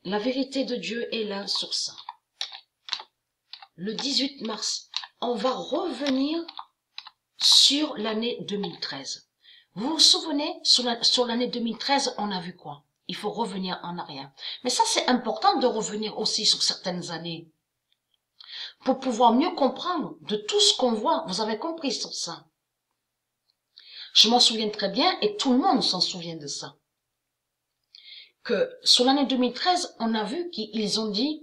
La vérité de Dieu est là sur ça. Le 18 mars, on va revenir sur l'année 2013. Vous vous souvenez, sur l'année 2013, on a vu quoi? Il faut revenir en arrière. Mais ça, c'est important de revenir aussi sur certaines années. Pour pouvoir mieux comprendre de tout ce qu'on voit. Vous avez compris sur ça. Je m'en souviens très bien et tout le monde s'en souvient de ça. Que sur l'année 2013, on a vu qu'ils ont dit,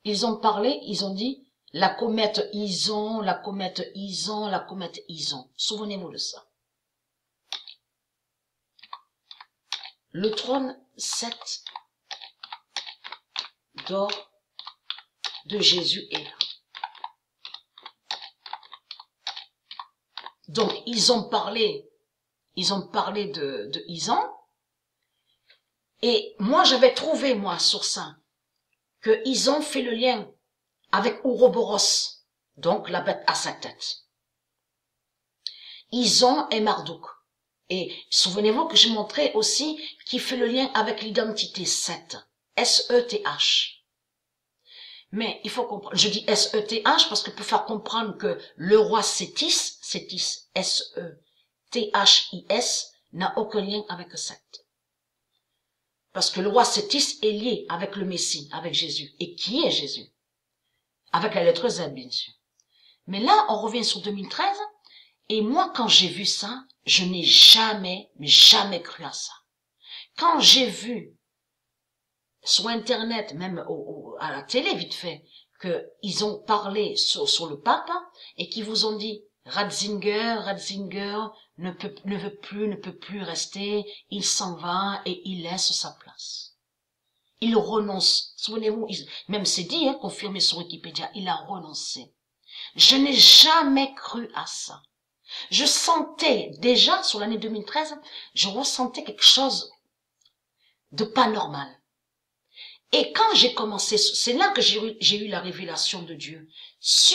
ils ont dit la comète Ison, la comète Ison, la comète Ison. Souvenez-vous de ça. Le trône 7 d'or de Jésus est là. Donc, ils ont parlé de Ison. Et moi, j'avais trouvé, moi, sur ça, que Ison fait le lien avec Ouroboros, donc la bête à 5 têtes. Ison est Marduk. Et souvenez-vous que j'ai montré aussi qu'il fait le lien avec l'identité 7. S-E-T-H. Mais il faut comprendre, je dis S-E-T-H parce que pour faire comprendre que le roi Sétis, S-E-T-H-I-S, n'a aucun lien avec 7. Parce que le roi Sétis est lié avec le Messie, avec Jésus. Et qui est Jésus? Avec la lettre Z, bien sûr. Mais là, on revient sur 2013. Et moi, quand j'ai vu ça, je n'ai jamais cru à ça. Quand j'ai vu sur Internet, même à la télé vite fait, qu'ils ont parlé sur le pape et qu'ils vous ont dit Ratzinger ne peut plus rester, il s'en va et il laisse sa place. Il renonce. Souvenez-vous, même c'est dit, confirmé sur Wikipédia, il a renoncé. Je n'ai jamais cru à ça. Je sentais déjà, sur l'année 2013, je ressentais quelque chose de pas normal. Et quand j'ai commencé, c'est là que j'ai eu la révélation de Dieu. C'est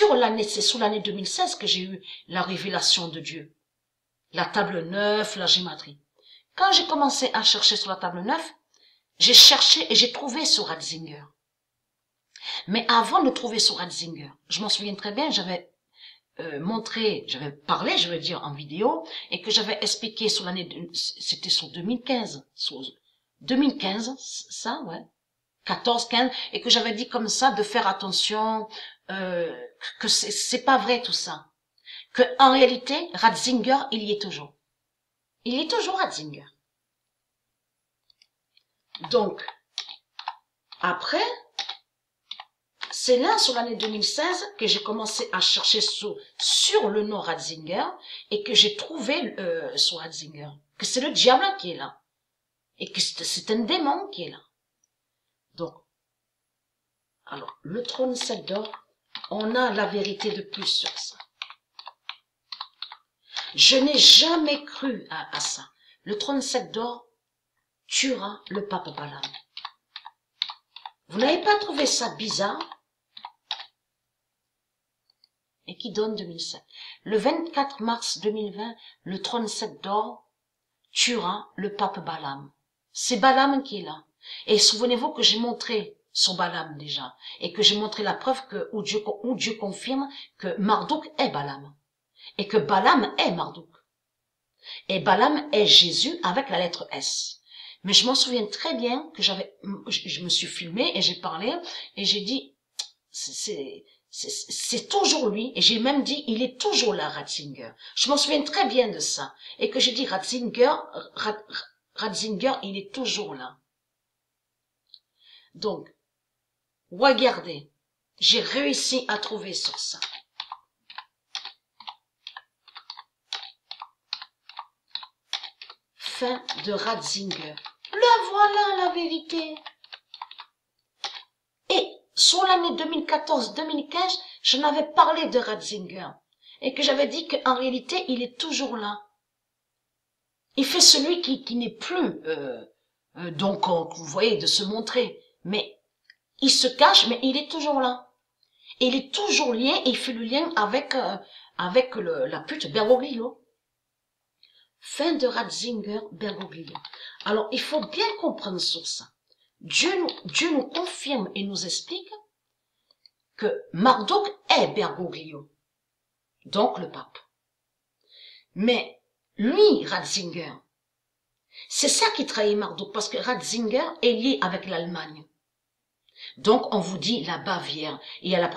sur l'année 2016 que j'ai eu la révélation de Dieu. La table 9, la gématrie. Quand j'ai commencé à chercher sur la table 9, j'ai cherché et j'ai trouvé sur Ratzinger. Mais avant de trouver sur Ratzinger, je m'en souviens très bien, j'avais j'avais parlé, je veux dire, en vidéo, et que j'avais expliqué sur c'était sur 2015, ça, ouais, 14, 15, et que j'avais dit comme ça de faire attention, que c'est pas vrai tout ça. Que, en réalité, Ratzinger, il y est toujours. Il y est toujours Ratzinger. Donc, après, c'est là, sur l'année 2016, que j'ai commencé à chercher sur le nom Ratzinger et que j'ai trouvé sur Ratzinger que c'est le diable qui est là et que c'est un démon qui est là. Donc, alors, le trône 7 d'or, on a la vérité de plus sur ça. Je n'ai jamais cru à ça. Le trône 7 d'or tuera le pape Balaam. Vous n'avez pas trouvé ça bizarre? Et qui donne 2007. Le 24 mars 2020, le trône 7 d'or tuera le pape Balaam. C'est Balaam qui est là. Et souvenez-vous que j'ai montré sur Balaam déjà, et que j'ai montré la preuve où Dieu confirme que Marduk est Balaam, et que Balaam est Marduk. Et Balaam est Jésus avec la lettre S. Mais je m'en souviens très bien que je me suis filmé et j'ai parlé, et j'ai dit, c'est toujours lui, et j'ai même dit, il est toujours là, Ratzinger. Je m'en souviens très bien de ça. Et que j'ai dit, Ratzinger, il est toujours là. Donc, regardez, j'ai réussi à trouver sur ça. Fin de Ratzinger. Le voilà la vérité. Et sur l'année 2014-2015, je n'avais parlé de Ratzinger et que j'avais dit qu'en réalité, il est toujours là. Il fait celui qui n'est plus, donc vous voyez, de se montrer, mais il se cache, mais il est toujours là. Et il est toujours lié et il fait le lien avec la pute Bergoglio. Fin de Ratzinger, Bergoglio. Alors, il faut bien comprendre sur ça. Dieu nous confirme et nous explique que Marduk est Bergoglio, donc le pape. Mais lui, Ratzinger, c'est ça qui trahit Marduk, parce que Ratzinger est lié avec l'Allemagne. Donc on vous dit la Bavière, il y a la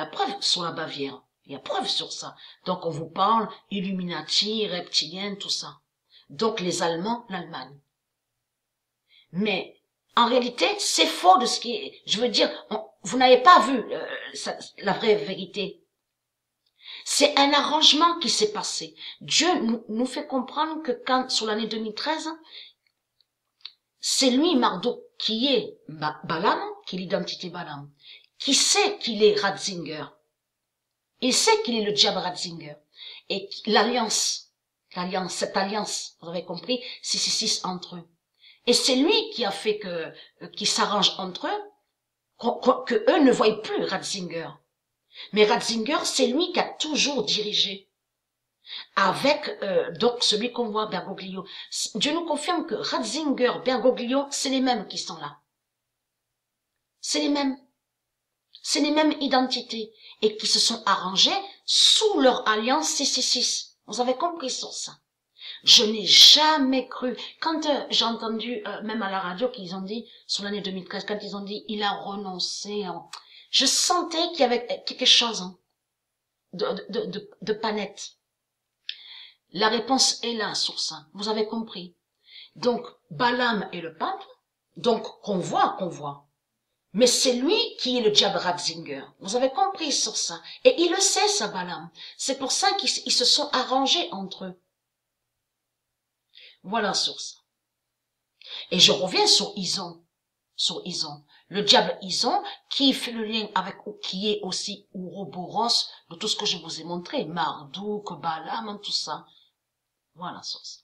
preuve sur la Bavière, il y a preuve sur ça. Donc on vous parle Illuminati, reptiliens, tout ça. Donc les Allemands, l'Allemagne. Mais en réalité, c'est faux de ce qui est, je veux dire, vous n'avez pas vu la vraie vérité. C'est un arrangement qui s'est passé. Dieu nous fait comprendre que quand, sur l'année 2013, c'est lui, Marduk, qui est Balaam, qui est l'identité Balaam, qui sait qu'il est Ratzinger. Il sait qu'il est le diable Ratzinger. Et cette alliance, vous avez compris, 666 entre eux. Et c'est lui qui a fait qu'ils s'arrangent entre eux, que eux ne voient plus Ratzinger. Mais Ratzinger, c'est lui qui a toujours dirigé. Avec donc celui qu'on voit, Bergoglio. Dieu nous confirme que Ratzinger, Bergoglio, c'est les mêmes qui sont là. C'est les mêmes. C'est les mêmes identités. Et qui se sont arrangés sous leur alliance 666. Vous avez compris sur ça. Je n'ai jamais cru. Quand j'ai entendu, même à la radio, qu'ils ont dit, sur l'année 2013, quand ils ont dit, il a renoncé, je sentais qu'il y avait quelque chose de pas net. La réponse est là sur ça. Vous avez compris. Donc, Balaam est le pape. Donc, qu'on voit. Mais c'est lui qui est le diable Ratzinger. Vous avez compris sur ça. Et il le sait, ça, Balaam. C'est pour ça qu'ils se sont arrangés entre eux. Voilà sur ça. Et je reviens sur Ison. Le diable Ison, qui fait le lien avec, qui est aussi Ouroboros, de tout ce que je vous ai montré. Marduk, Balaam, tout ça. Voilà sur ça.